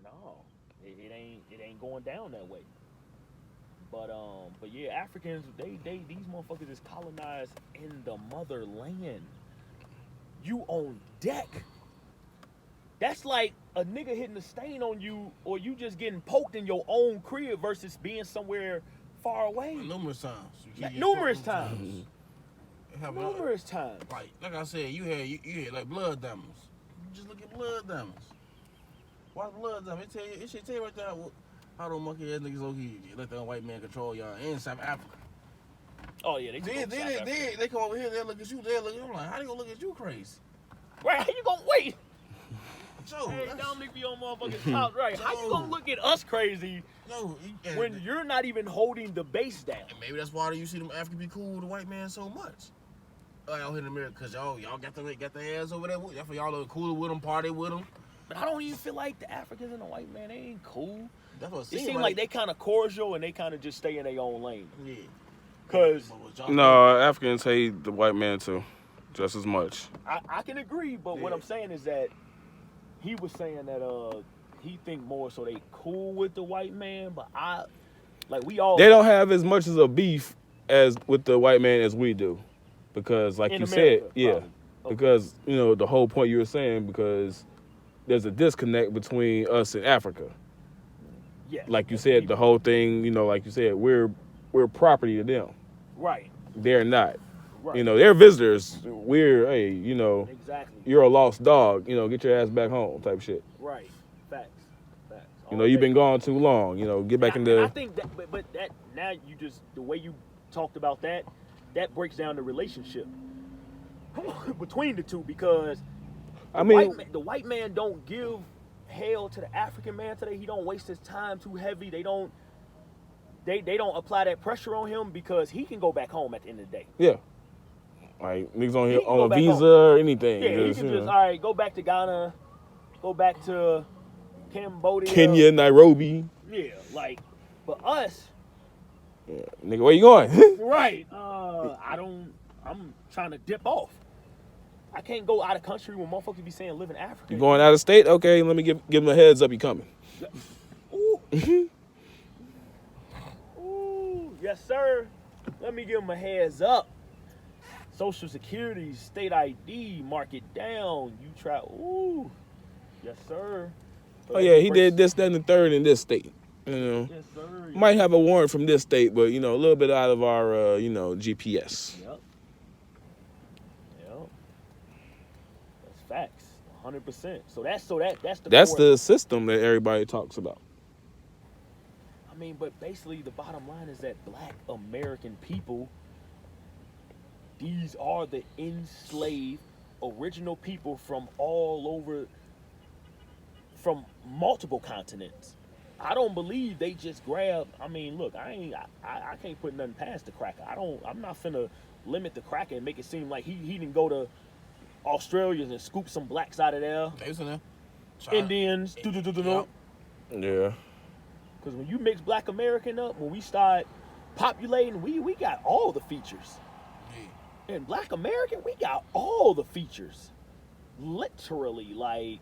No, it ain't going down that way. But yeah, Africans, these motherfuckers is colonized in the motherland. You on deck. That's like a nigga hitting a stain on you, or you just getting poked in your own crib versus being somewhere far away. Numerous times. Numerous times. Numerous times. Like I said, you had like blood diamonds. Just look at blood diamonds. Why blood diamonds? It should tell you right there how those monkey ass niggas low-key let that white man control y'all in South Africa. Oh yeah, they come over here, they look at you, they look. I'm like, how they gonna look at you crazy? Right? How you gonna wait? Joe, hey, Dominic be on motherfucking top, right? How you gonna look at us crazy when you're not even holding the base down? And maybe that's why you see them Africans be cool with the white man so much. Out here in America, cause y'all got their ass over there. That's for y'all look cooler with them, party with them. But I don't even feel like the Africans and the white man, they ain't cool. That's what it seems like they kind of cordial and they kind of just stay in their own lane. Yeah. Cause no, Africans hate the white man too, just as much. I can agree, but what I'm saying is that he was saying that he think more so they cool with the white man, but they don't have as much as a beef as with the white man as we do, because like you said, because the whole point you were saying, because there's a disconnect between us and Africa. Yeah. Like you said, the whole thing, like you said, we're property to them. Right. They're not. Right. They're visitors. We're, exactly. You're a lost dog. Get your ass back home type shit. Right. Facts. You've been gone too long. Get back into. I think that, but that now you just the way you talked about that breaks down the relationship between the two, because the white man don't give hell to the African man today. He don't waste his time too heavy. They don't apply that pressure on him because he can go back home at the end of the day. Yeah. Like niggas on here on a visa or anything. Yeah, he can just all right, go back to Ghana, go back to Cambodia, Kenya, Nairobi. Yeah, but us. Yeah. Nigga, where you going? Right. I'm trying to dip off. I can't go out of country when motherfuckers be saying live in Africa. You going out of state? Okay, let me give him a heads up. You coming? Ooh. Ooh, yes sir. Let me give him a heads up. Social Security, state ID, mark it down. You try. Ooh, yes sir. Oh yeah, he did this, that, and the third in this state. Yes sir. Might have a warrant from this state, but a little bit out of our GPS. Yep. Facts, 100%. That's the system that everybody talks about. I mean, but basically the bottom line is that Black American people, these are the enslaved original people from all over, from multiple continents. I don't believe they just grab. I mean, look, I can't put nothing past the cracker. I'm not finna limit the cracker and make it seem like he didn't go to Australians and scoop some blacks out of there. Indians. Yeah. Because when you mix Black American up, when we start populating, we got all the features. Yeah. And Black American, we got all the features. Literally, like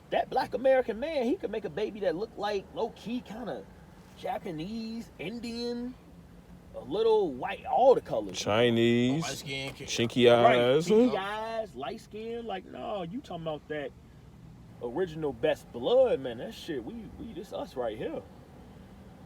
that Black American man, he could make a baby that looked like low-key kind of Japanese, Indian, a little white, all the colors. Chinese, light skin, chinky eyes. Chinky eyes, light skin. Like, no, you talking about that original best blood, man. That shit, we this us right here.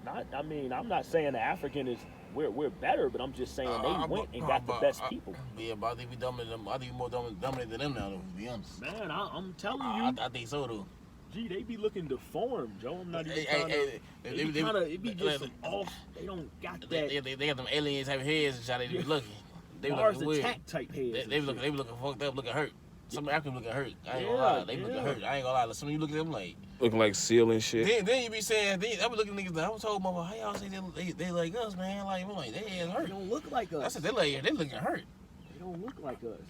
I'm not saying the African is, we're better, but I'm just saying they went and got the best people. Yeah, but I think we dominate them. I think we more dominant than them now, to be honest. Man, I'm telling you. I think so, though. Gee, they be looking deformed, Joe. I'm not even trying to. It be just off. They don't got that. They got them aliens having heads and shit. They be looking. They Mars attack type heads. They looking fucked up, looking hurt. Some Africans looking hurt. I ain't gonna lie. They looking hurt. I ain't gonna lie. Some of you look at them like looking like seal and shit. Then you be saying, I be looking at niggas. I was told mama, how y'all say they like us, man? Like, I'm like, they ass hurt. They don't look like us. I said they looking hurt. They don't look like us.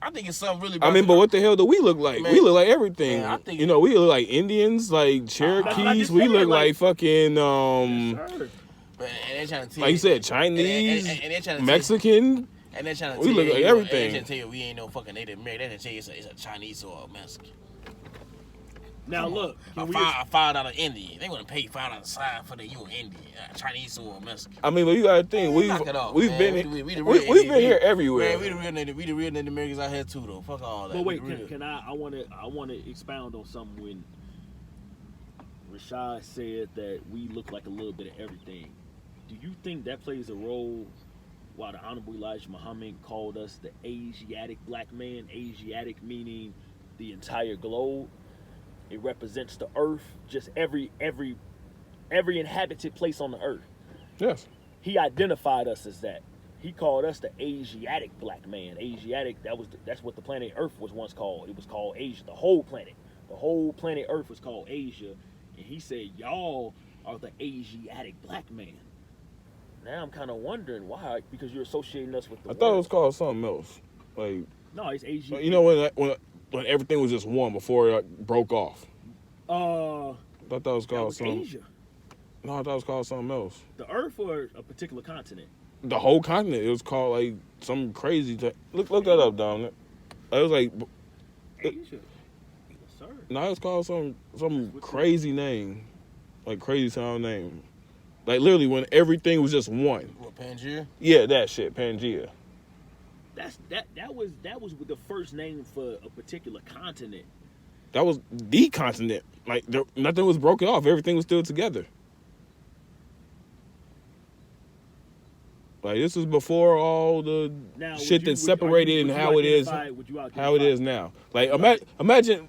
I think it's something really. I mean, but what the hell do we look like? Man, we look like everything. Man, I think we look like Indians, like Cherokees. We look like fucking But they trying to tell like you said, Chinese, Mexican. And they're trying to we look like everything. They're trying to tell you we ain't no fucking Native American. They're trying to tell you it's a Chinese or a Mexican. Now look, I found out an Indian. They wouldn't pay $5 a sign for that you an Indian, Chinese or Mexican. I mean, but you gotta think we've been here everywhere. Man, we the real Native Americans out here too, though. Fuck all that. But wait, can I want to expound on something when Rashad said that we look like a little bit of everything. Do you think that plays a role? Why the Honorable Elijah Muhammad called us the Asiatic black man? Asiatic meaning the entire globe. It represents the earth, just every inhabited place on the earth. Yes. He identified us as that. He called us the Asiatic black man. Asiatic, that's what the planet Earth was once called. It was called Asia. The whole planet Earth was called Asia. And he said, y'all are the Asiatic black man. Now I'm kind of wondering why, because you're associating us with the I thought it was called something else. Like, no, it's Asia. You know when everything was just one before it broke off. I thought that was called something. Asia. No, I thought it was called something else. The Earth or a particular continent? The whole continent. It was called like some crazy. Look that up, Dominic. It was like Asia. Yes, sir. No, it was called some crazy name, like crazy sound name. Like literally when everything was just one. What, Pangea? Yeah, that shit, Pangea. That was the first name for a particular continent. That was the continent. Like nothing was broken off. Everything was still together. Like this was before all the shit that separated and how it is now. Like imagine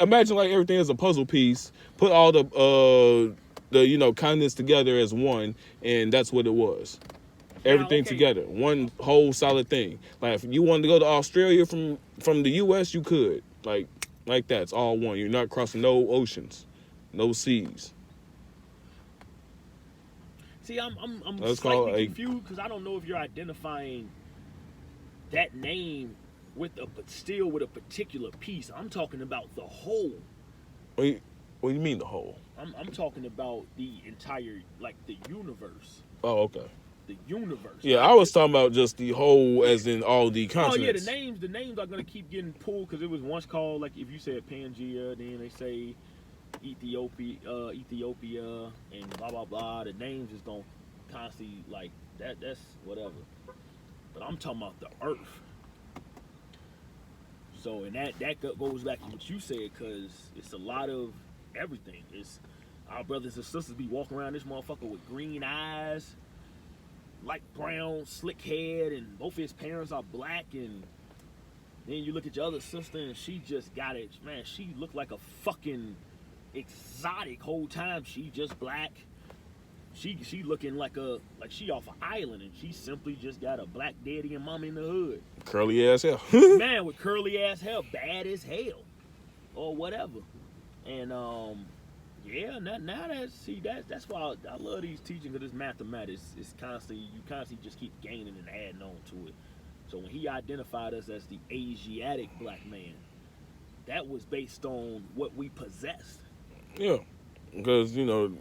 like everything is a puzzle piece. Put all the continents together as one, and that's what it was. Everything together, one whole solid thing. Like if you wanted to go to Australia from the U.S., you could. Like that, it's all one. You're not crossing no oceans, no seas. See, I'm slightly confused because I don't know if you're identifying that name with a particular piece. I'm talking about the whole. What do you mean the whole? I'm talking about the entire, like the universe. Oh, okay. The universe. Yeah, I was talking about just the whole, as in all the continents. Oh yeah, the names are gonna keep getting pulled because it was once called, like if you said Pangea, then they say Ethiopia, and blah blah blah. The names is gonna constantly like that. That's whatever. But I'm talking about the Earth. So and that goes back to what you said, because it's a lot of everything. It's our brothers and sisters be walking around this motherfucker with green eyes, light brown, slick head, and both his parents are black, and then you look at your other sister and she just got it. Man, she looked like a fucking exotic whole time. She just black. She looking like she off an island, and she simply just got a black daddy and mama in the hood. Curly ass hell. Man with curly ass hair, bad as hell, or whatever. And yeah, now that's why I love these teaching, because it's mathematics. It's constantly, you constantly just keep gaining and adding on to it. So when he identified us as the Asiatic black man, that was based on what we possessed. Yeah, because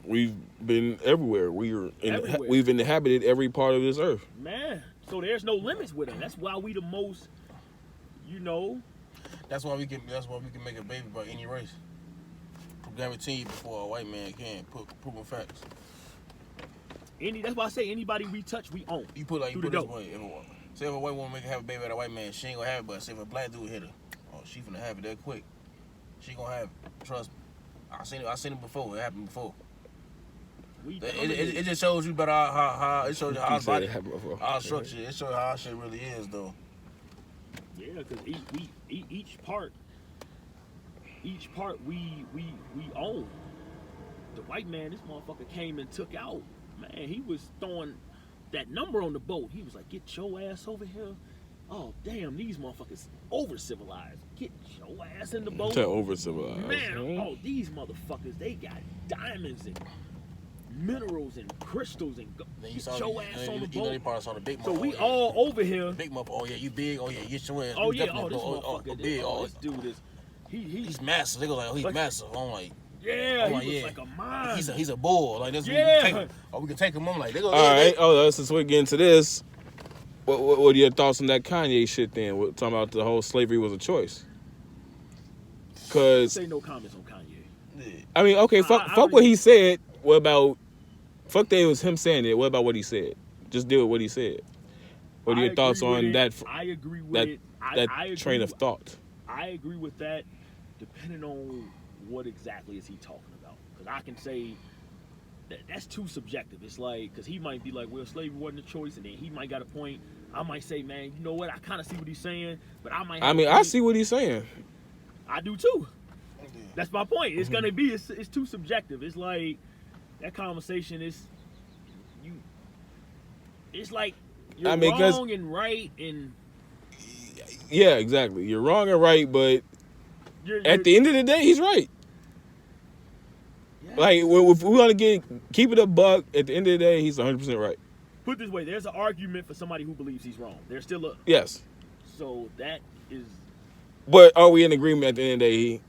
we've been everywhere. We've inhabited every part of this earth. Man, so there's no limits with them. That's why we the most. That's why we can make a baby by any race. Guaranteed before a white man can proven facts. That's why I say anybody we touch, we own. You put this way. Say if a white woman have a baby with a white man, she ain't gonna have it. But say if a black dude hit her, she finna have it that quick. She gonna have it. Trust me. I seen it before. It happened before. It just shows you about how it shows you how our body, our structure. It shows you how our shit really is, though. Yeah, because each part we own. The white man, this motherfucker came and took out. Man, he was throwing that number on the boat. He was like, "Get your ass over here." Oh damn, these motherfuckers over civilized. Get your ass in the boat. Over civilized. Man, these motherfuckers, they got diamonds and minerals and crystals and get your ass on the boat. On the big so we all over here. Big motherfucker. Oh yeah, you big. Oh yeah, get your ass. Oh yeah, this motherfucker big. This dude is. He's massive. They go like, he's massive. I'm like, yeah, he looks like a mine. He's a bull. Like this. Yeah. We can take him on. Like they go. All right. Since we're getting to this, what are your thoughts on that Kanye shit? Then talking about the whole slavery was a choice. Cause say no comments on Kanye. I mean, okay, fuck what he said. What about fuck that it was him saying it? What about what he said? Just deal with what he said. What are your thoughts on that? I agree with that it. that I train agree. of thought. I agree with that, depending on what exactly is he talking about. Because I can say that's too subjective. It's like, because he might be like, well, slavery wasn't a choice, and then he might got a point. I might say, man, you know what? I kind of see what he's saying, but I might. I see what he's saying. I do too. That's my point. It's gonna be. It's too subjective. It's like that conversation is you. It's like you're wrong and right and. Yeah, exactly. You're wrong and right, but at the end of the day, he's right. Yes. Like, if we want to keep it a buck, at the end of the day, he's 100% right. Put it this way, there's an argument for somebody who believes he's wrong. There's still a... Yes. So that is... But are we in agreement at the end of the day?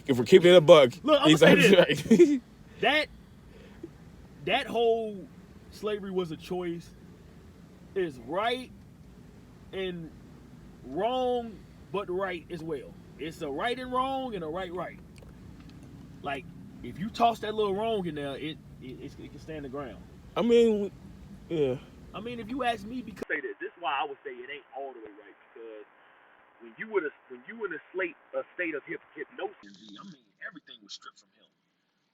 If we're keeping it a buck, look, he's 100% right. that whole slavery was a choice is right and wrong, but right as well. It's a right and wrong and a right. Like, if you toss that little wrong in there, it can stand the ground. I mean, yeah. I mean, if you ask me, because this is why I would say it ain't all the way right, because when you in a state of hypnosis, I mean, everything was stripped from him.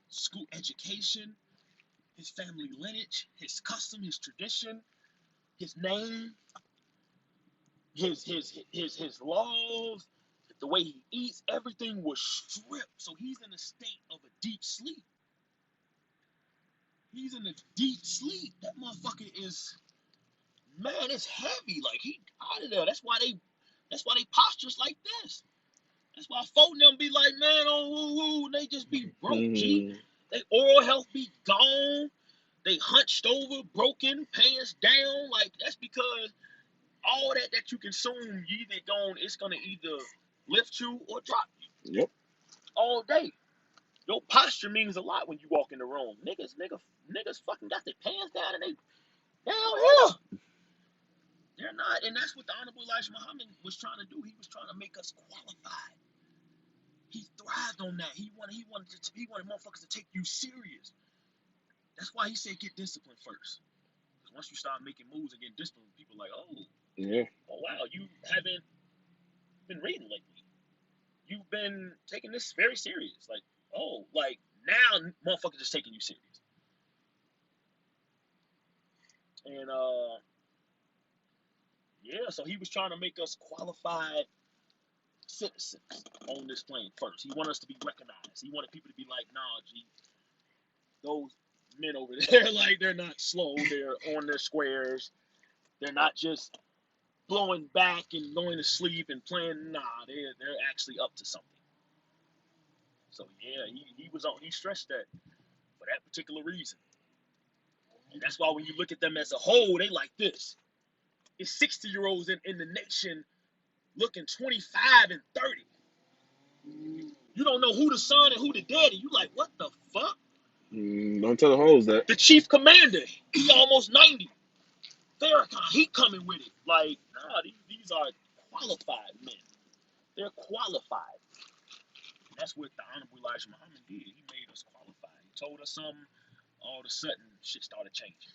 School education, his family lineage, his custom, his tradition, his name, his laws, the way he eats, everything was stripped. So he's in a state of a deep sleep. He's in a deep sleep. That motherfucker is, man, it's heavy. Like, he out of there. That's why they postures like this. That's why folk them be like, man, oh woo, they just be broke, G. They oral health be gone. They hunched over, broken, pants down. Like, that's because all that you consume, it's gonna either lift you or drop you. Yep. All day. Your posture means a lot when you walk in the room. Niggas fucking got their pants down and they down here. They're not, and that's what the Honorable Elijah Muhammad was trying to do. He was trying to make us qualified. He thrived on that. He wanted motherfuckers to take you serious. That's why he said get disciplined first. Because once you start making moves and get disciplined, people are like, oh wow, you haven't been reading lately. You've been taking this very serious. Like, like now motherfuckers just taking you serious. And so he was trying to make us qualified citizens on this plane first. He wanted us to be recognized. He wanted people to be like, nah, G, those men over there, like, they're not slow. They're on their squares. They're not just blowing back and going to sleep and playing. Nah, they're actually up to something. So yeah, he stressed that for that particular reason. And that's why when you look at them as a whole, they like this. It's 60-year-olds in the nation looking 25 and 30. You don't know who the son and who the daddy. You like, what the fuck? Don't tell the hoes that. The chief commander, he almost 90. Farrakhan, he coming with it. Like, nah, these are qualified men. They're qualified. And that's what the Honorable Elijah Muhammad did. He made us qualified. He told us something. All of a sudden, shit started changing.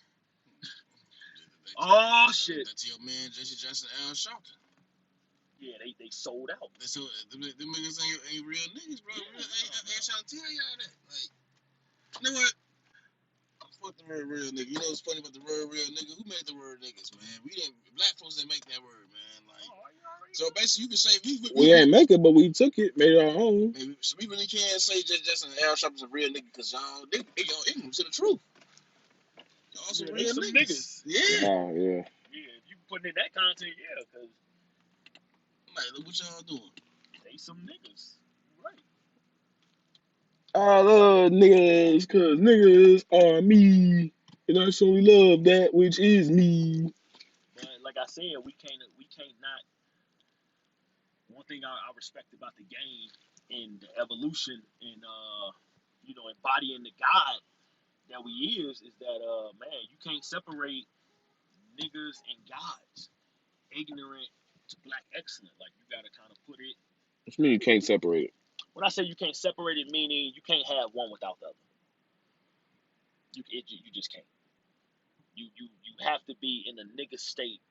Shit. That's your man, Jesse Jackson, Al Sharpton. Yeah, they sold out. They sold. Them niggas ain't real niggas, bro. Yeah. I ain't trying to tell y'all that. Like, you know what? Fuck the word real nigga. You know what's funny about the word real nigga? Who made the word niggas, man? Black folks didn't make that word, man. Like, so basically, you can say we ain't make it, but we took it, made it our own. So we really can't say Justin Al Sharpton's a real nigga because y'all ignorant to the truth. Y'all some real niggas. Yeah. Oh, yeah. Yeah, if you putting in that content, yeah, because like, look what y'all doing. They some niggas, right? I love niggas because niggas are me, and I so love that which is me. But like I said, we can't not. One thing I respect about the game and the evolution and embodying the God that we is that man, you can't separate niggas and gods, ignorant to black excellent. Like, you gotta kind of put it. What you mean you can't separate it? When I say you can't separate it, meaning you can't have one without the other. You just can't. You have to be in a nigga state